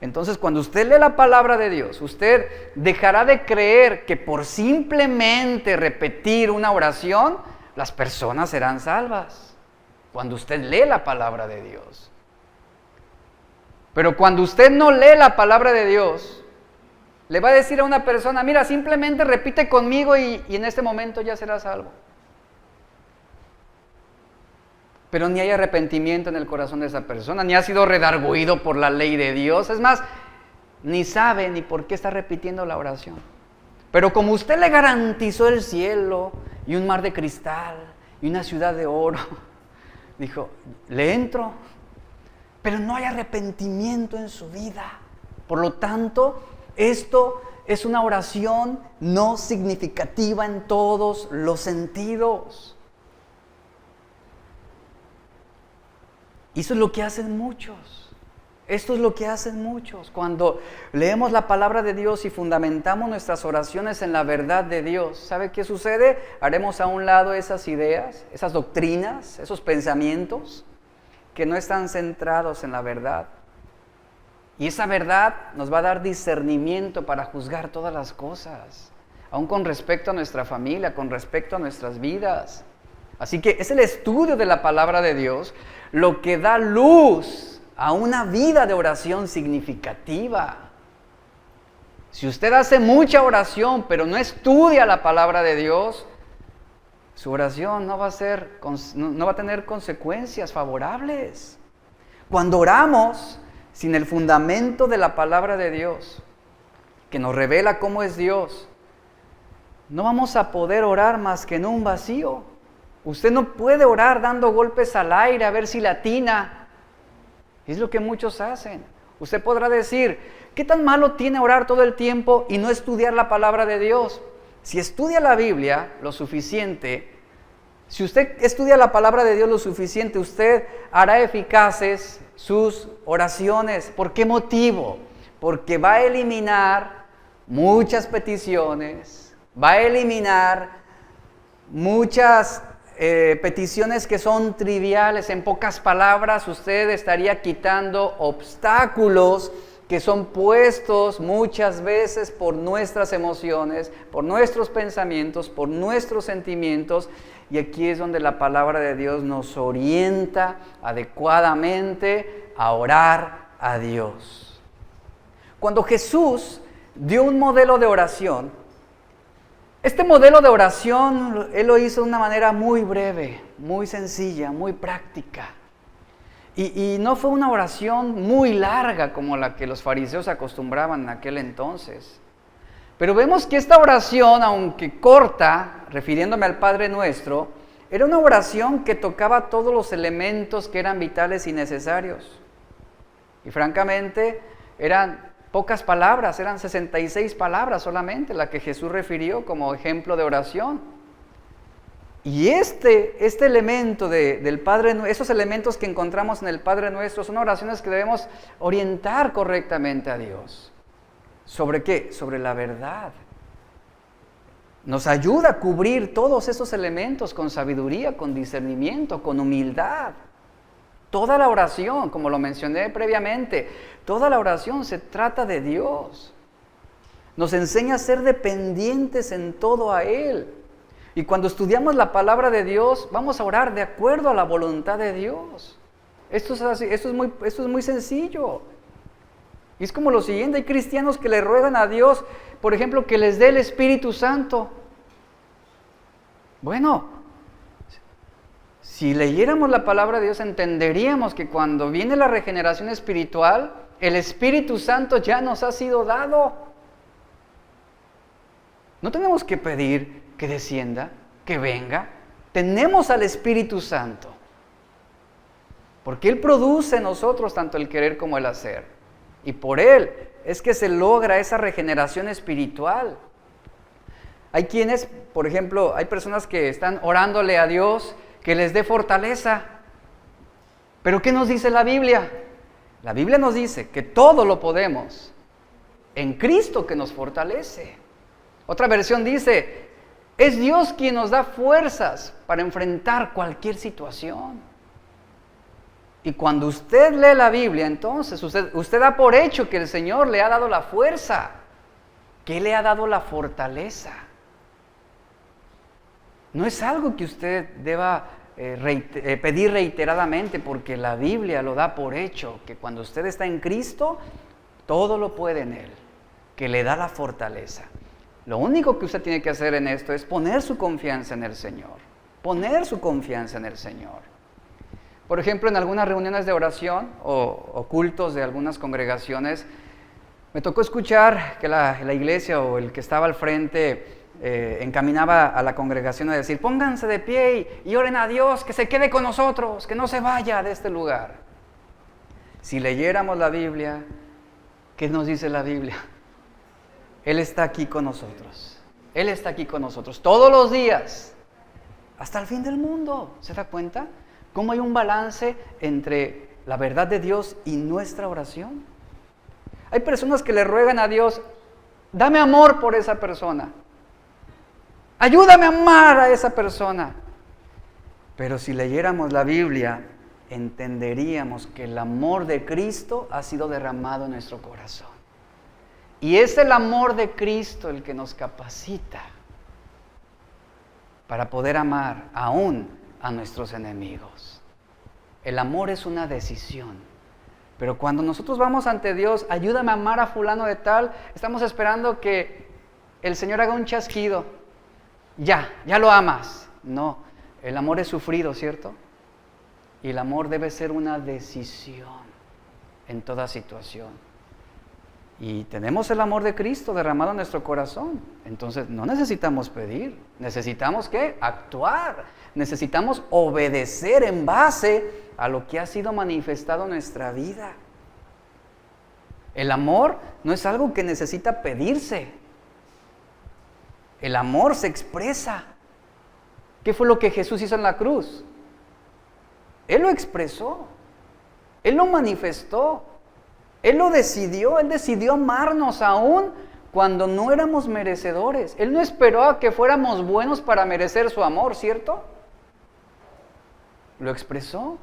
Entonces, cuando usted lee la palabra de Dios, usted dejará de creer que por simplemente repetir una oración, las personas serán salvas. Cuando usted lee la palabra de Dios. Pero cuando usted no lee la palabra de Dios, le va a decir a una persona, mira, simplemente repite conmigo y en este momento ya será salvo. Pero ni hay arrepentimiento en el corazón de esa persona, ni ha sido redarguido por la ley de Dios. Es más, ni sabe ni por qué está repitiendo la oración. Pero como usted le garantizó el cielo y un mar de cristal y una ciudad de oro, dijo, le entro, pero no hay arrepentimiento en su vida. Por lo tanto, esto es una oración no significativa en todos los sentidos. Y eso es lo que hacen muchos. Esto es lo que hacen muchos. Cuando leemos la palabra de Dios y fundamentamos nuestras oraciones en la verdad de Dios, ¿sabe qué sucede? Haremos a un lado esas ideas, esas doctrinas, esos pensamientos que no están centrados en la verdad. Y esa verdad nos va a dar discernimiento para juzgar todas las cosas, aun con respecto a nuestra familia, con respecto a nuestras vidas. Así que es el estudio de la palabra de Dios lo que da luz a una vida de oración significativa. Si usted hace mucha oración, pero no estudia la palabra de Dios, su oración no va a tener consecuencias favorables. Cuando oramos sin el fundamento de la palabra de Dios, que nos revela cómo es Dios, no vamos a poder orar más que en un vacío. Usted no puede orar dando golpes al aire a ver si le atina. Es lo que muchos hacen. Usted podrá decir, ¿qué tan malo tiene orar todo el tiempo y no estudiar la palabra de Dios? Si estudia la Biblia lo suficiente, si usted estudia la palabra de Dios lo suficiente, usted hará eficaces sus oraciones. ¿Por qué motivo? Porque va a eliminar muchas peticiones, va a eliminar muchas peticiones que son triviales. En pocas palabras, usted estaría quitando obstáculos que son puestos muchas veces por nuestras emociones, por nuestros pensamientos, por nuestros sentimientos. Y aquí es donde la palabra de Dios nos orienta adecuadamente a orar a Dios. Cuando Jesús dio un modelo de oración, este modelo de oración, Él lo hizo de una manera muy breve, muy sencilla, muy práctica. Y no fue una oración muy larga como la que los fariseos acostumbraban en aquel entonces. Pero vemos que esta oración, aunque corta, refiriéndome al Padre Nuestro, era una oración que tocaba todos los elementos que eran vitales y necesarios. Y francamente, eran pocas palabras, eran 66 palabras solamente las que Jesús refirió como ejemplo de oración. Y este elemento del Padre, esos elementos que encontramos en el Padre Nuestro son oraciones que debemos orientar correctamente a Dios. ¿Sobre qué? Sobre la verdad. Nos ayuda a cubrir todos esos elementos con sabiduría, con discernimiento, con humildad. Toda la oración, como lo mencioné previamente, toda la oración se trata de Dios. Nos enseña a ser dependientes en todo a Él. Y cuando estudiamos la palabra de Dios, vamos a orar de acuerdo a la voluntad de Dios. Esto es así, esto es muy sencillo. Y es como lo siguiente, hay cristianos que le ruegan a Dios, por ejemplo, que les dé el Espíritu Santo. Bueno, si leyéramos la palabra de Dios, entenderíamos que cuando viene la regeneración espiritual, el Espíritu Santo ya nos ha sido dado. No tenemos que pedir que descienda, que venga. Tenemos al Espíritu Santo. Porque Él produce en nosotros tanto el querer como el hacer. Y por Él es que se logra esa regeneración espiritual. Hay quienes, por ejemplo, hay personas que están orándole a Dios que les dé fortaleza. ¿Pero qué nos dice la Biblia? La Biblia nos dice que todo lo podemos en Cristo que nos fortalece. Otra versión dice, es Dios quien nos da fuerzas para enfrentar cualquier situación. Y cuando usted lee la Biblia, entonces usted da por hecho que el Señor le ha dado la fuerza, que Él le ha dado la fortaleza. No es algo que usted deba pedir reiteradamente, porque la Biblia lo da por hecho, que cuando usted está en Cristo, todo lo puede en Él, que le da la fortaleza. Lo único que usted tiene que hacer en esto es poner su confianza en el Señor, poner su confianza en el Señor. Por ejemplo, en algunas reuniones de oración o cultos de algunas congregaciones, me tocó escuchar que la iglesia o el que estaba al frente encaminaba a la congregación a decir, pónganse de pie y oren a Dios, que se quede con nosotros, que no se vaya de este lugar. Si leyéramos la Biblia, ¿qué nos dice la Biblia? Él está aquí con nosotros. Él está aquí con nosotros todos los días, hasta el fin del mundo. ¿Se da cuenta? ¿Cómo hay un balance entre la verdad de Dios y nuestra oración? Hay personas que le ruegan a Dios, dame amor por esa persona. Ayúdame a amar a esa persona. Pero si leyéramos la Biblia, entenderíamos que el amor de Cristo ha sido derramado en nuestro corazón. Y es el amor de Cristo el que nos capacita para poder amar aún a nuestros enemigos. El amor es una decisión. Pero cuando nosotros vamos ante Dios, ayúdame a amar a fulano de tal, estamos esperando que el Señor haga un chasquido. Ya lo amas. No, el amor es sufrido, ¿cierto? Y el amor debe ser una decisión en toda situación. Y tenemos el amor de Cristo derramado en nuestro corazón. Entonces no necesitamos pedir. ¿Necesitamos qué? Actuar. Necesitamos obedecer en base a lo que ha sido manifestado en nuestra vida. El amor no es algo que necesita pedirse. El amor se expresa. ¿Qué fue lo que Jesús hizo en la cruz? Él lo expresó. Él lo manifestó. Él lo decidió. Él decidió amarnos aún cuando no éramos merecedores. Él no esperó a que fuéramos buenos para merecer su amor, ¿cierto? Lo expresó.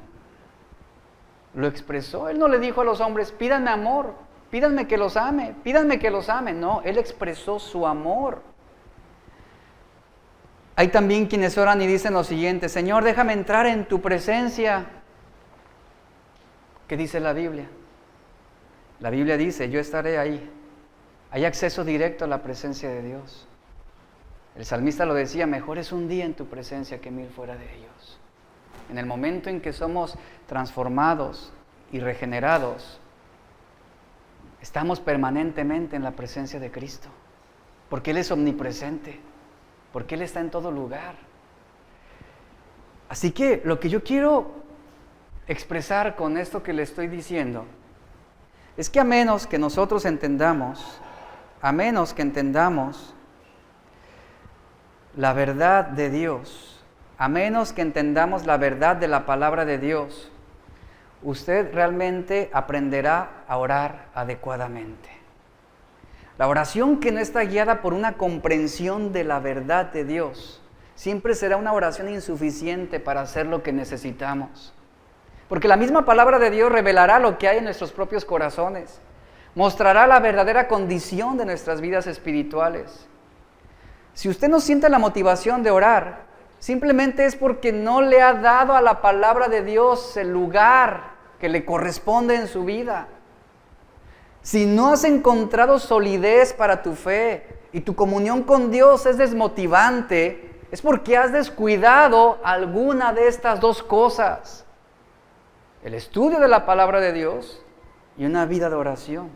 Lo expresó. Él no le dijo a los hombres, pídanme amor, pídanme que los ame, pídanme que los ame. No, Él expresó su amor. Hay también quienes oran y dicen lo siguiente, Señor, déjame entrar en tu presencia. ¿Qué dice la Biblia? La Biblia dice, yo estaré ahí. Hay acceso directo a la presencia de Dios. El salmista lo decía, mejor es un día en tu presencia que 1000 fuera de ellos. En el momento en que somos transformados y regenerados, estamos permanentemente en la presencia de Cristo, porque Él es omnipresente, porque Él está en todo lugar. Así que lo que yo quiero expresar con esto que le estoy diciendo es que a menos que nosotros entendamos la verdad de Dios a menos que entendamos la verdad de la palabra de Dios, usted realmente aprenderá a orar adecuadamente. La oración que no está guiada por una comprensión de la verdad de Dios siempre será una oración insuficiente para hacer lo que necesitamos. Porque la misma palabra de Dios revelará lo que hay en nuestros propios corazones, mostrará la verdadera condición de nuestras vidas espirituales. Si usted no siente la motivación de orar, simplemente es porque no le ha dado a la palabra de Dios el lugar que le corresponde en su vida. Si no has encontrado solidez para tu fe y tu comunión con Dios es desmotivante, es porque has descuidado alguna de estas dos cosas: el estudio de la palabra de Dios y una vida de oración.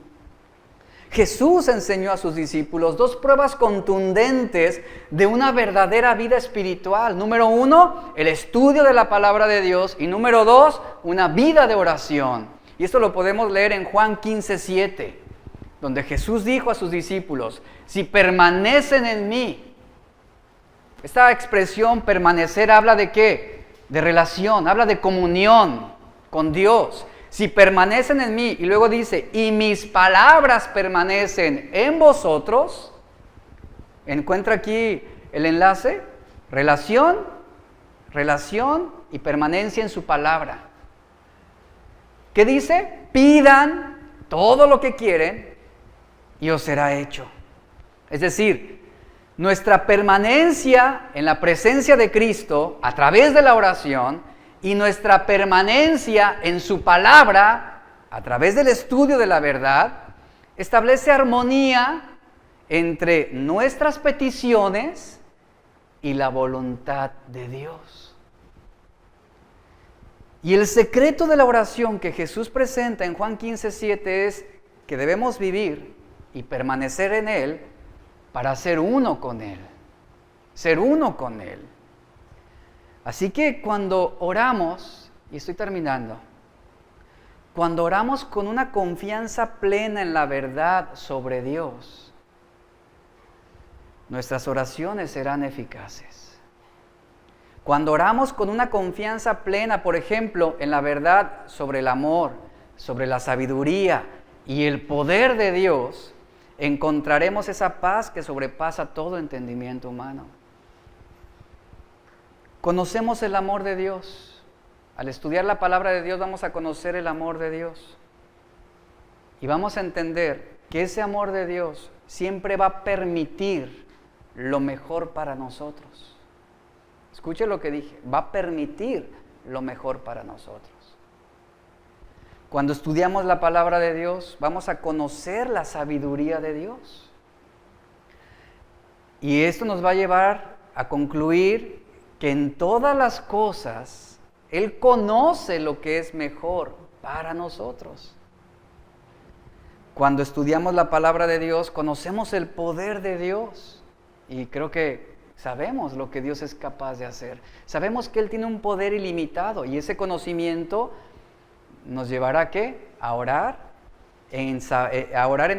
Jesús enseñó a sus discípulos dos pruebas contundentes de una verdadera vida espiritual. Número 1, el estudio de la palabra de Dios. Y número 2, una vida de oración. Y esto lo podemos leer en Juan 15:7, donde Jesús dijo a sus discípulos: si permanecen en mí. Esta expresión permanecer habla de ¿qué? De relación, habla de comunión con Dios. Si permanecen en mí, y luego dice, y mis palabras permanecen en vosotros, encuentra aquí el enlace: relación y permanencia en su palabra. ¿Qué dice? Pidan todo lo que quieren y os será hecho. Es decir, nuestra permanencia en la presencia de Cristo a través de la oración y nuestra permanencia en su palabra a través del estudio de la verdad establece armonía entre nuestras peticiones y la voluntad de Dios. Y el secreto de la oración que Jesús presenta en Juan 15:7 es que debemos vivir y permanecer en Él para ser uno con Él. Ser uno con Él. Así que cuando oramos, y estoy terminando, cuando oramos con una confianza plena en la verdad sobre Dios, nuestras oraciones serán eficaces. Cuando oramos con una confianza plena, por ejemplo, en la verdad sobre el amor, sobre la sabiduría y el poder de Dios, encontraremos esa paz que sobrepasa todo entendimiento humano. Conocemos el amor de Dios. Al estudiar la palabra de Dios vamos a conocer el amor de Dios. Y vamos a entender que ese amor de Dios siempre va a permitir lo mejor para nosotros. Escuche lo que dije, va a permitir lo mejor para nosotros. Cuando estudiamos la palabra de Dios, vamos a conocer la sabiduría de Dios. Y esto nos va a llevar a concluir que en todas las cosas Él conoce lo que es mejor para nosotros. Cuando estudiamos la palabra de Dios, conocemos el poder de Dios. Y creo que sabemos lo que Dios es capaz de hacer. Sabemos que Él tiene un poder ilimitado. Y ese conocimiento nos llevará ¿a qué? A orar en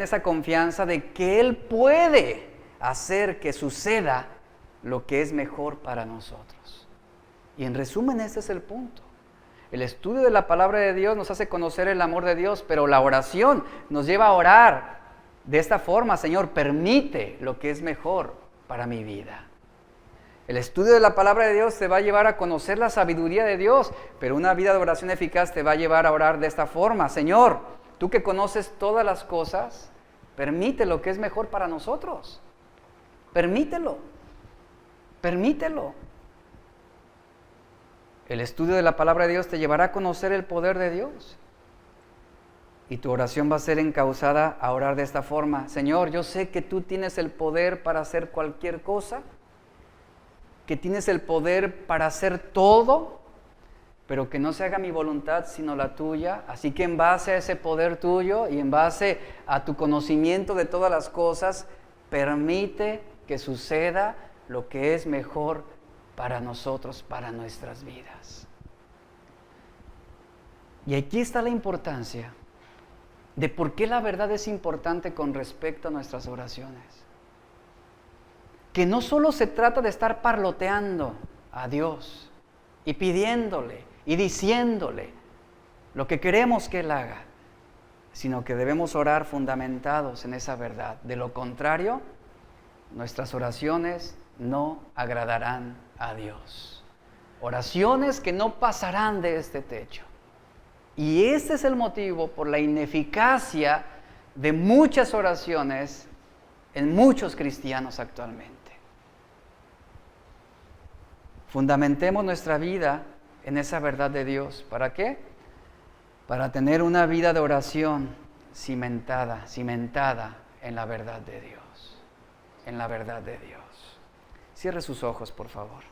esa confianza de que Él puede hacer que suceda lo que es mejor para nosotros. Y en resumen, este es el punto. El estudio de la palabra de Dios nos hace conocer el amor de Dios, pero la oración nos lleva a orar de esta forma: Señor, permite lo que es mejor para mi vida. El estudio de la palabra de Dios te va a llevar a conocer la sabiduría de Dios, pero una vida de oración eficaz te va a llevar a orar de esta forma: Señor, tú que conoces todas las cosas, permite lo que es mejor para nosotros. Permítelo. Permítelo. El estudio de la palabra de Dios te llevará a conocer el poder de Dios. Y tu oración va a ser encauzada a orar de esta forma: Señor, yo sé que tú tienes el poder para hacer cualquier cosa, que tienes el poder para hacer todo, pero que no se haga mi voluntad sino la tuya. Así que en base a ese poder tuyo y en base a tu conocimiento de todas las cosas, permite que suceda lo que es mejor para nosotros, para nuestras vidas. Y aquí está la importancia de por qué la verdad es importante con respecto a nuestras oraciones. Que no solo se trata de estar parloteando a Dios y pidiéndole y diciéndole lo que queremos que Él haga, sino que debemos orar fundamentados en esa verdad. De lo contrario, nuestras oraciones no agradarán a Dios. Oraciones que no pasarán de este techo. Y este es el motivo por la ineficacia de muchas oraciones en muchos cristianos actualmente. Fundamentemos nuestra vida en esa verdad de Dios. ¿Para qué? Para tener una vida de oración cimentada en la verdad de Dios. En la verdad de Dios. Cierre sus ojos, por favor.